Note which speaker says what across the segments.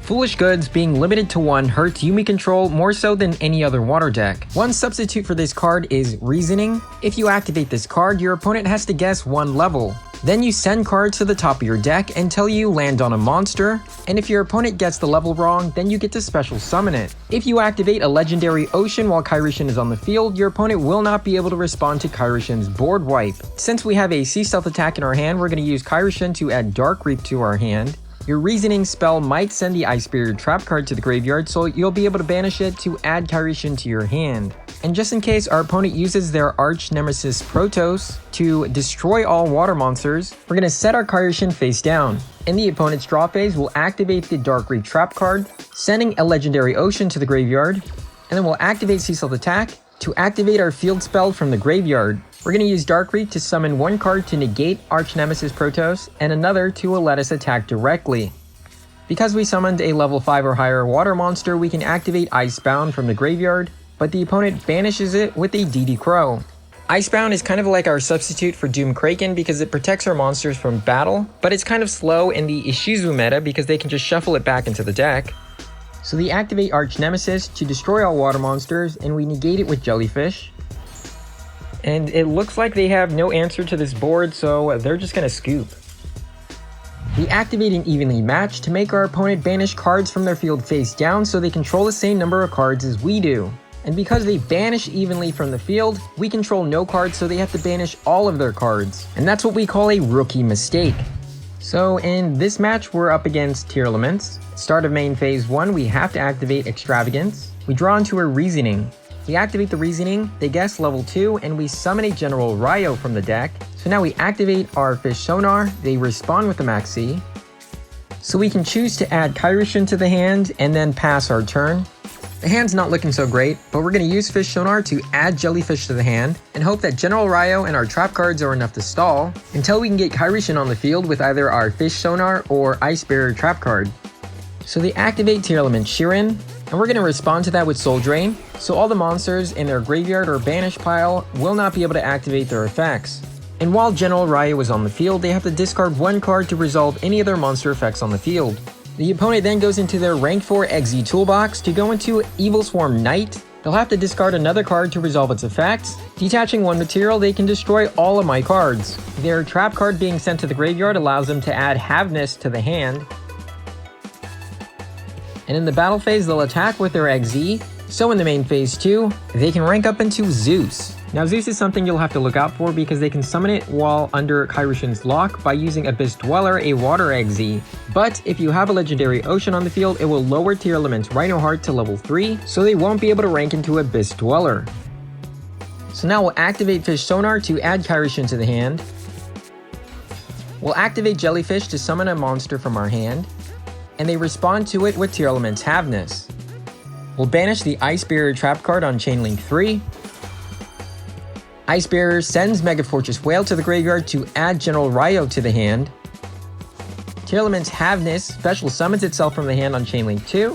Speaker 1: Foolish Goods being limited to 1 hurts Umi control more so than any other water deck. One substitute for this card is Reasoning. If you activate this card, your opponent has to guess 1 level. Then you send cards to the top of your deck until you land on a monster, and if your opponent gets the level wrong, then you get to special summon it. If you activate a legendary Ocean while Kairishin is on the field, your opponent will not be able to respond to Kairishin's board wipe. Since we have a Sea Stealth attack in our hand, we're going to use Kairishin to add Dark Reap to our hand. Your Reasoning spell might send the Ice Barrier trap card to the graveyard, so you'll be able to banish it to add Kairishin to your hand. And just in case our opponent uses their arch nemesis Protoss to destroy all water monsters, we're going to set our Kairishin face down. In the opponent's draw phase, we'll activate the Dark Reap trap card, sending a legendary Ocean to the graveyard, and then we'll activate Sea Stealth attack to activate our field spell from the graveyard. We're going to use Dark Reap to summon 1 card to negate Arch Nemesis Protoss and another to let us attack directly. Because we summoned a level 5 or higher water monster, we can activate Icebound from the graveyard, but the opponent banishes it with a DD Crow. Icebound is kind of like our substitute for Doom Kraken because it protects our monsters from battle, but it's kind of slow in the Ishizu meta because they can just shuffle it back into the deck. So we activate Arch Nemesis to destroy all water monsters, and we negate it with Jellyfish. And it looks like they have no answer to this board, so they're just gonna scoop. We activate an Evenly Match to make our opponent banish cards from their field face down so they control the same number of cards as we do. And because they banish evenly from the field, we control no cards, so they have to banish all of their cards. And that's what we call a rookie mistake. So in this match, we're up against Tearlaments. Start of main phase 1, we have to activate Extravagance. We draw into a Reasoning. We activate the Reasoning, they guess level 2, and we summon a General Ryo from the deck. So now we activate our Fish Sonar, they respond with the Maxi. So we can choose to add Kairishin to the hand and then pass our turn. The hand's not looking so great, but we're going to use Fish Sonar to add Jellyfish to the hand and hope that General Ryo and our trap cards are enough to stall until we can get Kairishin on the field with either our Fish Sonar or Ice Barrier trap card. So they activate Tearlaments Shirin, and we're going to respond to that with Soul Drain, so all the monsters in their graveyard or banish pile will not be able to activate their effects. And while General Ryo is on the field, they have to discard 1 card to resolve any of their monster effects on the field. The opponent then goes into their rank 4 XZ toolbox to go into Evil Swarm Knight. They'll have to discard another card to resolve its effects. Detaching 1 material, they can destroy all of my cards. Their trap card being sent to the graveyard allows them to add Haveness to the hand. And in the battle phase, they'll attack with their XZ. So in the main phase 2, they can rank up into Zeus. Now Zeus is something you'll have to look out for because they can summon it while under Kairishin's lock by using Abyss Dweller, a water XZ. But if you have a legendary Ocean on the field, it will lower Tearlaments Rhino Heart to level 3, so they won't be able to rank into Abyss Dweller. So now we'll activate Fish Sonar to add Kairishin to the hand. We'll activate Jellyfish to summon a monster from our hand, and they respond to it with Tearlaments Haveness. We'll banish the Ice Barrier trap card on Chainlink 3. Ice Barrier sends Mega Fortress Whale to the graveyard to add General Ryo to the hand. Tearlaments Haveness special summons itself from the hand on Chainlink 2.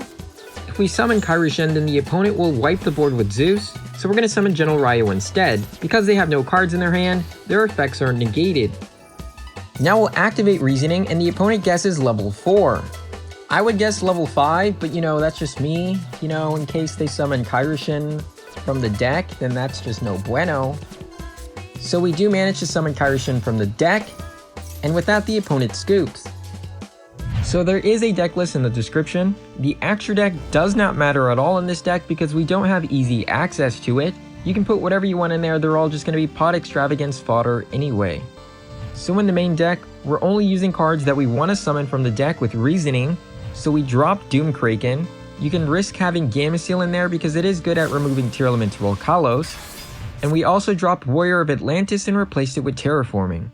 Speaker 1: If we summon Kairishin, then the opponent will wipe the board with Zeus, so we're going to summon General Ryo instead. Because they have no cards in their hand, their effects are negated. Now we'll activate Reasoning, and the opponent guesses level 4. I would guess level 5, but that's just me. In case they summon Kairishin from the deck, then that's just no bueno. So we do manage to summon Kairishin from the deck, and with that the opponent scoops. So there is a deck list in the description. The extra deck does not matter at all in this deck because we don't have easy access to it. You can put whatever you want in there, they're all just going to be pot extravagance fodder anyway. So in the main deck, we're only using cards that we want to summon from the deck with Reasoning. So we drop Doom Kraken. You can risk having Gameciel in there because it is good at removing Tearlaments Volcalos. And we also dropped Warrior of Atlantis and replaced it with Terraforming.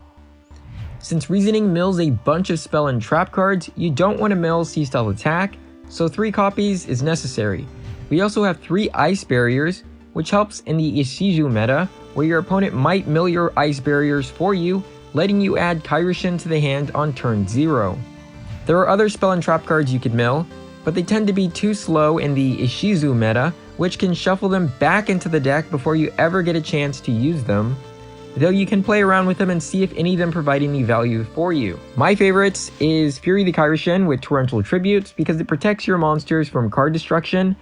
Speaker 1: Since Reasoning mills a bunch of spell and trap cards, you don't want to mill Sea Stealth Attack, so 3 copies is necessary. We also have 3 Ice Barriers, which helps in the Ishizu meta, where your opponent might mill your Ice Barriers for you, letting you add Kairishin to the hand on turn 0. There are other spell and trap cards you could mill, but they tend to be too slow in the Ishizu meta, which can shuffle them back into the deck before you ever get a chance to use them. though you can play around with them and see if any of them provide any value for you. My favorites is Fury the Kairishin with Torrential Tributes because it protects your monsters from card destruction,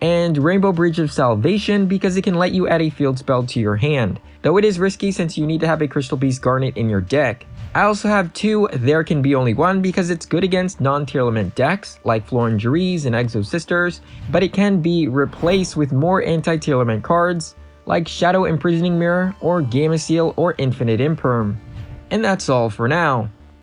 Speaker 1: and Rainbow Bridge of Salvation because it can let you add a field spell to your hand, though it is risky since you need to have a Crystal Beast Garnet in your deck. I also have 2 There Can Be Only One because it's good against non-Tearlament decks like Floringeries and Exo Sisters, but it can be replaced with more anti-Tearlament cards like Shadow Imprisoning Mirror or Gamma Seal or Infinite Imperm. And that's all for now.